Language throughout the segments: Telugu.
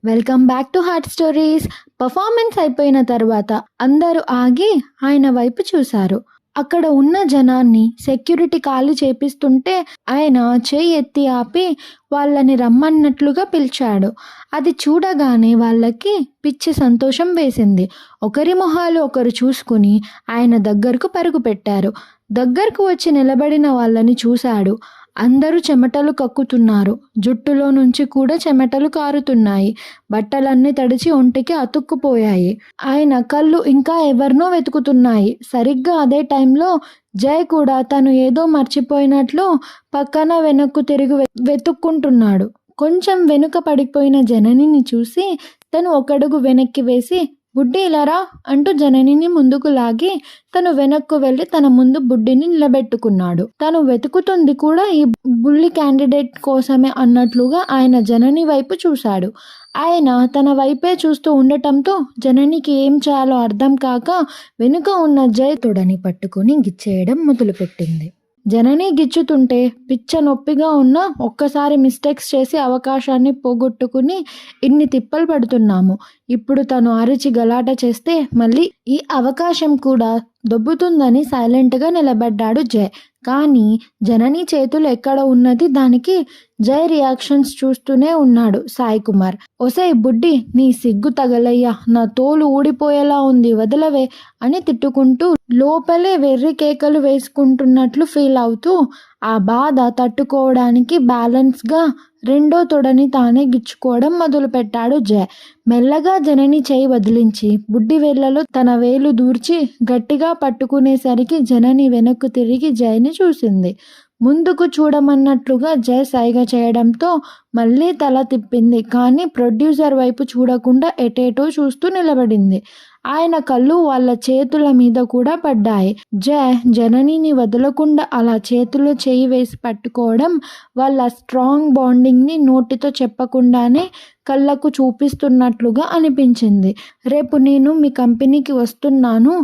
Welcome back to heart stories. Performance అయిపోయిన తర్వాత అందరూ ఆగి ఆయన వైపు చూశారు. అక్కడ ఉన్న జనాన్ని సెక్యూరిటీ ఖాళీ చేపిస్తుంటే ఆయన చేయి ఎత్తి ఆపి వాళ్ళని రమ్మన్నట్లుగా పిలిచాడు. అది చూడగానే వాళ్ళకి పిచ్చి సంతోషం వేసింది. ఒకరి మొహాలు ఒకరు చూసుకుని ఆయన దగ్గరకు పరుగు పెట్టారు. దగ్గరకు వచ్చి నిలబడిన వాళ్ళని చూశాడు. అందరూ చెమటలు కక్కుతున్నారు. జుట్టులో నుంచి కూడా చెమటలు కారుతున్నాయి. బట్టలన్నీ తడిచి ఒంటికి అతుక్కుపోయాయి. ఆయన కళ్ళు ఇంకా ఎవరినో వెతుకుతున్నాయి. సరిగ్గా అదే టైంలో జయ్ కూడా తను ఏదో మర్చిపోయినట్లు పక్కన వెనక్కు తిరిగి వెతుక్కుంటున్నాడు. కొంచెం వెనుక పడిపోయిన జననిని చూసి తను ఒకడుగు వెనక్కి వేసి బుడ్డి ఇలారా అంటూ జననిని ముందుకు లాగి తను వెనక్కు వెళ్ళి తన ముందు బుడ్డిని నిలబెట్టుకున్నాడు. తను వెతుకుతుంది కూడా ఈ బుల్లి క్యాండిడేట్ కోసమే అన్నట్లుగా ఆయన జనని వైపు చూశాడు. ఆయన తన వైపే చూస్తూ ఉండటంతో జననికి ఏం చేయాలో అర్థం కాక వెనుక ఉన్న జయ్ తొడని పట్టుకుని గిచ్చేయడం మొదలుపెట్టింది. జనని గిచ్చుతుంటే పిచ్చ నొప్పిగా ఉన్న ఒక్కసారి మిస్టేక్స్ చేసి అవకాశాన్ని పోగొట్టుకుని ఇన్ని తిప్పలు పడుతున్నాము. ఇప్పుడు తను అరిచి గలాట చేస్తే మళ్ళీ ఈ అవకాశం కూడా దొబ్బుతుందని సైలెంట్గా నిలబడ్డాడు జయ్. కానీ జనని చేతులు ఎక్కడ ఉన్నది దానికి జయ్ రియాక్షన్స్ చూస్తూనే ఉన్నాడు సాయి కుమార్. ఒసై బుడ్డి, నీ సిగ్గు తగలయ్యా, నా తోలు ఊడిపోయేలా ఉంది, వదలవే అని తిట్టుకుంటూ లోపలే వెర్రి కేకలు వేసుకుంటున్నట్లు ఫీల్ అవుతూ ఆ బాధ తట్టుకోవడానికి బ్యాలెన్స్గా రెండో తొడని తానే గిచ్చుకోవడం మొదలుపెట్టాడు జయ్. మెల్లగా జనని చేయి వదిలించి బుడ్డి వేళ్లలో తన వేలు దూర్చి గట్టిగా పట్టుకునేసరికి జనని వెనక్కు తిరిగి జయ్ని చూసింది. ముందుకు చూడమన్నట్లుగా జయ్ సైగ చేయడంతో మళ్ళీ తల తిప్పింది. కానీ ప్రొడ్యూసర్ వైపు చూడకుండా ఎటేటో చూస్తూ నిలబడింది. ఆయన కళ్ళు వాళ్ళ చేతుల మీద కూడా పడ్డాయి. జయ్ జననిని వదలకుండా అలా చేతిలో చేయి వేసి పట్టుకోవడం వాళ్ళ స్ట్రాంగ్ బాండింగ్ని నోటితో చెప్పకుండానే కళ్ళకు చూపిస్తున్నట్లుగా అనిపించింది. రేపు నేను మీ కంపెనీకి వస్తున్నాను.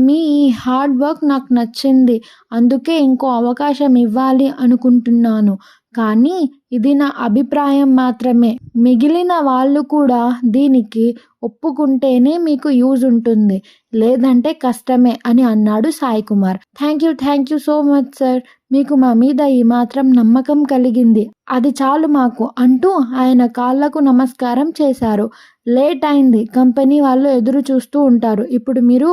మీ ఈ హార్డ్ వర్క్ నాకు నచ్చింది. అందుకే ఇంకో అవకాశం ఇవ్వాలి అనుకుంటున్నాను. కానీ ఇది నా అభిప్రాయం మాత్రమే. మిగిలిన వాళ్ళు కూడా దీనికి ఒప్పుకుంటేనే మీకు యూజ్ ఉంటుంది, లేదంటే కష్టమే అని అన్నాడు Sai Kumar. Thank you so much sir. మీకు మా మీద ఈ మాత్రం నమ్మకం కలిగింది, అది చాలు మాకు అంటూ ఆయన కాళ్లకు నమస్కారం చేశారు. లేట్ అయింది, కంపెనీ వాళ్ళు ఎదురు చూస్తూ ఉంటారు. ఇప్పుడు మీరు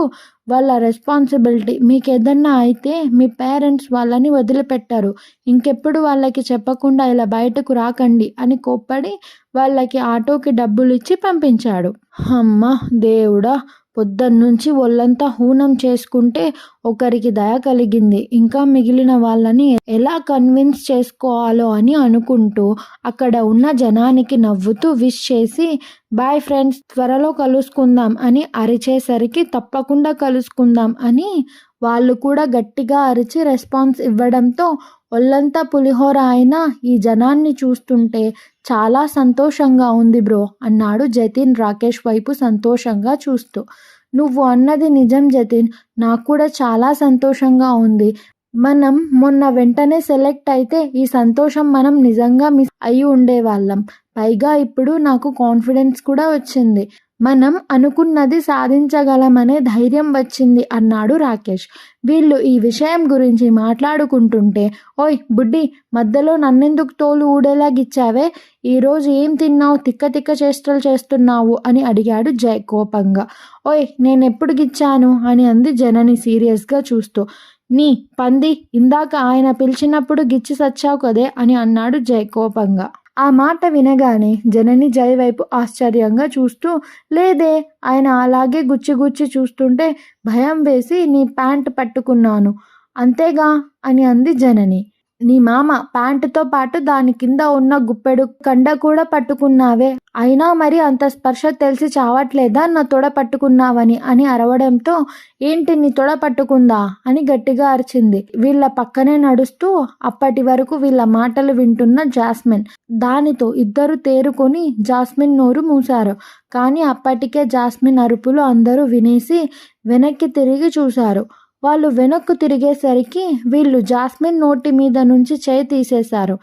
వాళ్ళ రెస్పాన్సిబిలిటీ. మీకు ఏదన్నా అయితే మీ పేరెంట్స్ వాళ్ళని వదిలిపెట్టారు. ఇంకెప్పుడు వాళ్ళకి చెప్పకుండా ఇలా బయటకు రాకండి అని కోప్పడి వాళ్ళకి ఆటోకి డబ్బులు ఇచ్చి పంపించాడు. అమ్మ దేవుడా, పొద్దున్నుంచి ఒళ్ళంతా హూనం చేసుకుంటే ఒకరికి దయ కలిగింది. ఇంకా మిగిలిన వాళ్ళని ఎలా కన్విన్స్ చేసుకోవాలో అని అనుకుంటూ అక్కడ ఉన్న జనానికి నవ్వుతూ విష్ చేసి బాయ్ ఫ్రెండ్స్, త్వరలో కలుసుకుందాం అని అరిచేసరికి తప్పకుండా కలుసుకుందాం అని వాళ్ళు కూడా గట్టిగా అరిచి రెస్పాన్స్ ఇవ్వడంతో ఒళ్ళంతా పులిహోర అయినా ఈ జనాన్ని చూస్తుంటే చాలా సంతోషంగా ఉంది బ్రో అన్నాడు జతిన్ రాకేష్ వైపు సంతోషంగా చూస్తూ. నువ్వు అన్నది నిజం జతిన్, నాకు కూడా చాలా సంతోషంగా ఉంది. మనం మొన్న వెంటనే సెలెక్ట్ అయితే ఈ సంతోషం మనం నిజంగా మిస్ అయి ఉండేవాళ్ళం. పైగా ఇప్పుడు నాకు కాన్ఫిడెన్స్ కూడా వచ్చింది. మనం అనుకున్నది సాధించగలమనే ధైర్యం వచ్చింది అన్నాడు రాకేష్. వీళ్ళు ఈ విషయం గురించి మాట్లాడుకుంటుంటే ఓయ్ బుడ్డి, మధ్యలో నన్నెందుకు తోలు ఊడేలా గిచ్చావే, ఈరోజు ఏం తిన్నావు, తిక్క తిక్క చేష్టలు చేస్తున్నావు అని అడిగాడు జయ్ కోపంగా. ఓయ్ నేనెప్పుడు గిచ్చాను అని అంది జనని సీరియస్గా చూస్తూ. నీ పంది, ఇందాక ఆయన పిలిచినప్పుడు గిచ్చి సచ్చావు కదే అని అన్నాడు జయ్ కోపంగా. ఆ మాట వినగానే జనని జయ్ వైపు ఆశ్చర్యంగా చూస్తూ లేదే, ఆయన అలాగే గుచ్చి చూస్తుంటే భయం వేసి నీ ప్యాంట్ పట్టుకున్నాను అంతేగా అని అంది జనని. నీ మామ ప్యాంటుతో పాటు దాని కింద ఉన్న గుప్పెడు కండ కూడా పట్టుకున్నావే, అయినా మరి అంత స్పర్శ తెలిసి చావట్లేదా నా తొడ పట్టుకున్నావని అని అరవడంతో ఏంటి నీ తొడ పట్టుకుందా అని గట్టిగా అరిచింది. వీళ్ళ పక్కనే నడుస్తూ అప్పటి వరకు వీళ్ళ మాటలు వింటున్న జాస్మిన్. దానితో ఇద్దరు తేరుకొని జాస్మిన్ నోరు మూశారు. కానీ అప్పటికే జాస్మిన్ అరుపులు అందరూ వినేసి వెనక్కి తిరిగి చూశారు. వాళ్ళు వెనక్కు తిరిగేసరికి వీళ్ళు జాస్మిన్ నోటి మీద నుంచి చేయి తీసేశారు.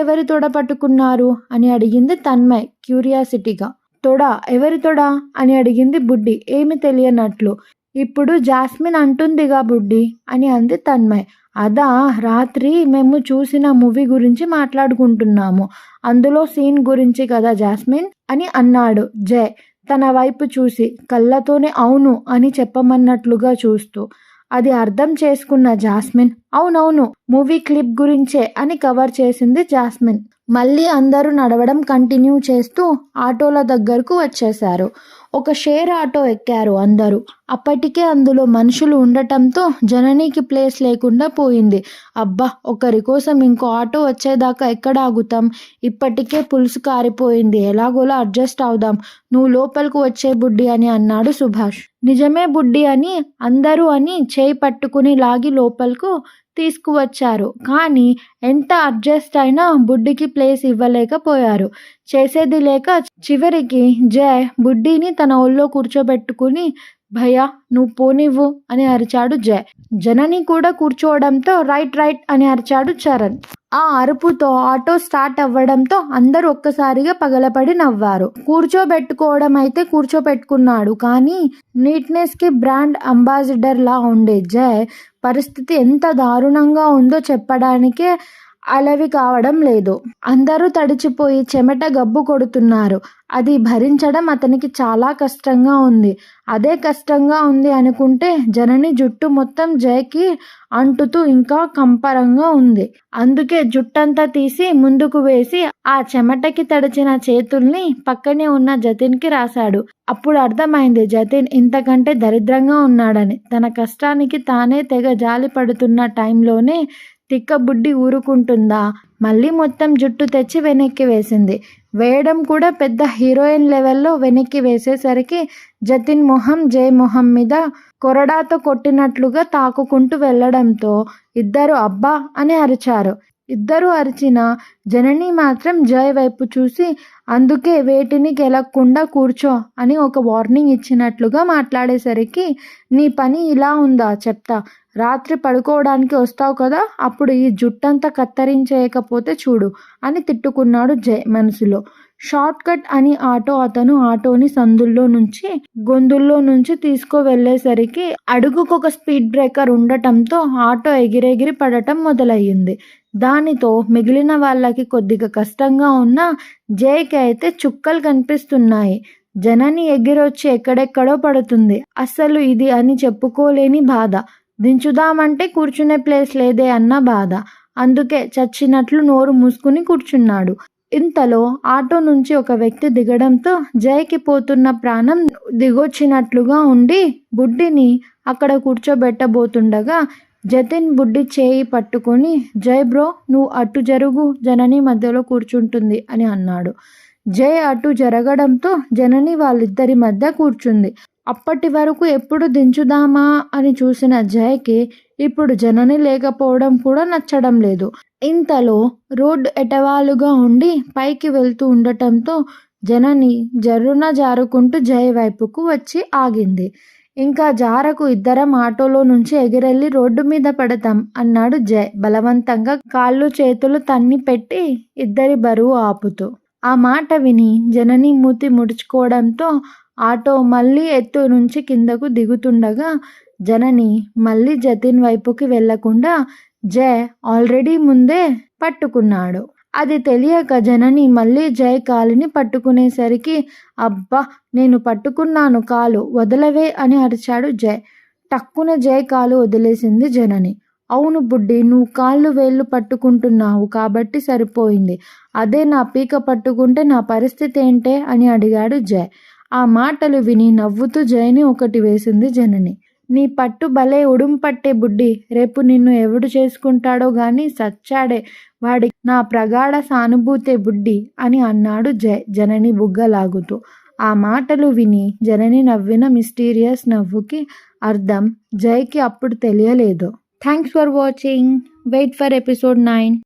ఎవరి తొడ పట్టుకున్నారు అని అడిగింది తన్మయ్ క్యూరియాసిటీగా. తొడ? ఎవరి తొడ అని అడిగింది బుడ్డి ఏమి తెలియనట్లు. ఇప్పుడు జాస్మిన్ అంటుందిగా బుడ్డి అని అంది తన్మయ్. అదా, రాత్రి మేము చూసిన మూవీ గురించి మాట్లాడుకుంటున్నాము, అందులో సీన్ గురించి కదా జాస్మిన్ అని అన్నాడు జయ్ తన వైపు చూసి, కళ్ళతోనే అవును అని చెప్పమన్నట్లుగా చూస్తూ. అది అర్థం చేసుకున్న జాస్మిన్, అవునవును మూవీ క్లిప్ గురించే అని కవర్ చేసింది జాస్మిన్. మళ్ళీ అందరూ నడవడం కంటిన్యూ చేస్తూ ఆటోల దగ్గరకు వచ్చేశారు. ఒక షేర్ ఆటో ఎక్కారు అందరూ. అప్పటికే అందులో మనుషులు ఉండటంతో జననికి ప్లేస్ లేకుండా పోయింది. అబ్బా, ఒకరి కోసం ఇంకో ఆటో వచ్చేదాకా ఎక్కడ ఆగుతాం? ఇప్పటికే పులుసు కారిపోయింది, ఎలాగోలా అడ్జస్ట్ అవుదాం. నువ్వు లోపలికి వచ్చే బుడ్డి అని అన్నాడు సుభాష్. నిజమే బుడ్డి అని అందరూ అని చేయి పట్టుకుని లాగి లోపలకు తీసుకువచ్చారు. కానీ ఎంత అడ్జస్ట్ అయినా బుడ్డికి ప్లేస్ ఇవ్వలేకపోయారు. చేసేది లేక చివరికి జయ్ బుడ్డిని తన ఒళ్ళో కూర్చోబెట్టుకుని, భయ్యా నువ్వు పోనివ్వు అని అరిచాడు జయ్. జనని కూడా కూర్చోవడంతో రైట్ రైట్ అని అరిచాడు చరణ్. ఆ అరుపుతో ఆటో స్టార్ట్ అవ్వడంతో అందరూ ఒక్కసారిగా పగలపడి నవ్వారు. కూర్చోబెట్టుకోవడం అయితే కూర్చోబెట్టుకున్నాడు, కానీ నీట్నెస్ కి బ్రాండ్ అంబాసిడర్ లా ఉండే జయ్ పరిస్థితి ఎంత దారుణంగా ఉందో చెప్పడానికే అలవి కావడం లేదు. అందరూ తడిచిపోయి చెమట గబ్బు కొడుతున్నారు. అది భరించడం అతనికి చాలా కష్టంగా ఉంది. అదే కష్టంగా ఉంది అనుకుంటే జనని జుట్టు మొత్తం జయకి అంటుతూ ఇంకా కంపరంగా ఉంది. అందుకే జుట్టంతా తీసి ముందుకు వేసి ఆ చెమటకి తడిచిన చేతుల్ని పక్కనే ఉన్న జతిన్కి రాశాడు. అప్పుడు అర్థమైంది జతిన్ ఇంతకంటే దరిద్రంగా ఉన్నాడని. తన కష్టానికి తానే తెగ జాలి పడుతున్న టైంలోనే తిక్క బుడ్డి ఊరుకుంటుందా? మళ్ళీ మొత్తం జుట్టు తెచ్చి వెనక్కి వేసింది. వేయడం కూడా పెద్ద హీరోయిన్ లెవెల్లో వెనక్కి వేసేసరికి జతిన్ మొహం జయ్ మొహం మీద కొరడాతో కొట్టినట్లుగా తాకుకుంటూ వెళ్ళడంతో ఇద్దరు అబ్బా అని అరిచారు. ఇద్దరు అరిచిన జనని మాత్రం జయ్ వైపు చూసి, అందుకే వేటిని గెలక్కుండా కూర్చో అని ఒక వార్నింగ్ ఇచ్చినట్లుగా మాట్లాడేసరికి, నీ పని ఇలా ఉందా చెప్తా. రాత్రి పడుకోవడానికి వస్తావు కదా, అప్పుడు ఈ జుట్టంతా కత్తిరించేయకపోతే చూడు అని తిట్టుకున్నాడు జయ్ మనసులో. షార్ట్ కట్ అని అతను ఆటోని సందుల్లో నుంచి గొంతుల్లో నుంచి తీసుకువెళ్ళేసరికి అడుగుకొక స్పీడ్ బ్రేకర్ ఉండటంతో ఆటో ఎగిరెగిరి పడటం మొదలయ్యింది. దానితో మిగిలిన వాళ్ళకి కొద్దిగా కష్టంగా ఉన్న జయ్కి అయితే చుక్కలు కనిపిస్తున్నాయి. జనని ఎగిరొచ్చి ఎక్కడెక్కడో పడుతుంది. అస్సలు ఇది అని చెప్పుకోలేని బాధ. దించుదామంటే కూర్చునే ప్లేస్ లేదే అన్న బాధ. అందుకే చచ్చినట్లు నోరు మూసుకుని కూర్చున్నాడు. ఇంతలో ఆటో నుంచి ఒక వ్యక్తి దిగడంతో జయ్కి పోతున్న ప్రాణం దిగొచ్చినట్లుగా ఉండి బుడ్డిని అక్కడ కూర్చోబెట్టబోతుండగా జతిన్ బుడ్డి చేయి పట్టుకొని, జయ్ బ్రో నువ్వు అటు జరుగు, జనని మధ్యలో కూర్చుంటుంది అని అన్నాడు. జయ్ అటు జరగడంతో జనని వాళ్ళిద్దరి మధ్య కూర్చుంది. అప్పటి వరకు ఎప్పుడు దించుదామా అని చూసిన జయ్కి ఇప్పుడు జనని లేకపోవడం కూడా నచ్చడం లేదు. ఇంతలో రోడ్డు ఎటవాలుగా ఉండి పైకి వెళ్తూ ఉండటంతో జనని జర్రున జారుకుంటూ జయ్ వైపుకు వచ్చి ఆగింది. ఇంకా జారకు, ఇద్దరం ఆటోలో నుంచి ఎగిరెళ్ళి రోడ్డు మీద పడతాం అన్నాడు జయ్ బలవంతంగా కాళ్ళు చేతులు తన్ని పెట్టి ఇద్దరి బరువు ఆపుతూ. ఆ మాట విని జనని మూతి ముడుచుకోవడంతో ఆటో మళ్ళీ ఎత్తు నుంచి కిందకు దిగుతుండగా జనని మళ్ళీ జతిన్ వైపుకి వెళ్లకుండా జయ్ ఆల్రెడీ ముందే పట్టుకున్నాడు. అది తెలియక జనని మళ్ళీ జయ్ కాలుని పట్టుకునేసరికి, అబ్బా నేను పట్టుకున్నాను, కాలు వదలవే అని అరిచాడు జయ్. టక్కున జయ్ కాలు వదిలేసింది జనని. అవును బుడ్డి, నువ్వు కాళ్ళు వేళ్ళు పట్టుకుంటున్నావు కాబట్టి సరిపోయింది. అదే నా పీక పట్టుకుంటే నా పరిస్థితి ఏంటే అని అడిగాడు జయ్. ఆ మాటలు విని నవ్వుతూ జయ్ని ఒకటి వేసింది జనని. నీ పట్టు భలే ఉడుంపట్టే బుడ్డి, రేపు నిన్ను ఎవడు చేసుకుంటాడో గాని సచ్చాడే, వాడి నా ప్రగాఢ సానుభూతే బుడ్డి అని అన్నాడు జయ్ జనని బుగ్గలాగుతూ. ఆ మాటలు విని జనని నవ్విన మిస్టీరియస్ నవ్వుకి అర్థం జయ్కి అప్పుడు తెలియలేదు. Thanks for watching. Wait for episode 9.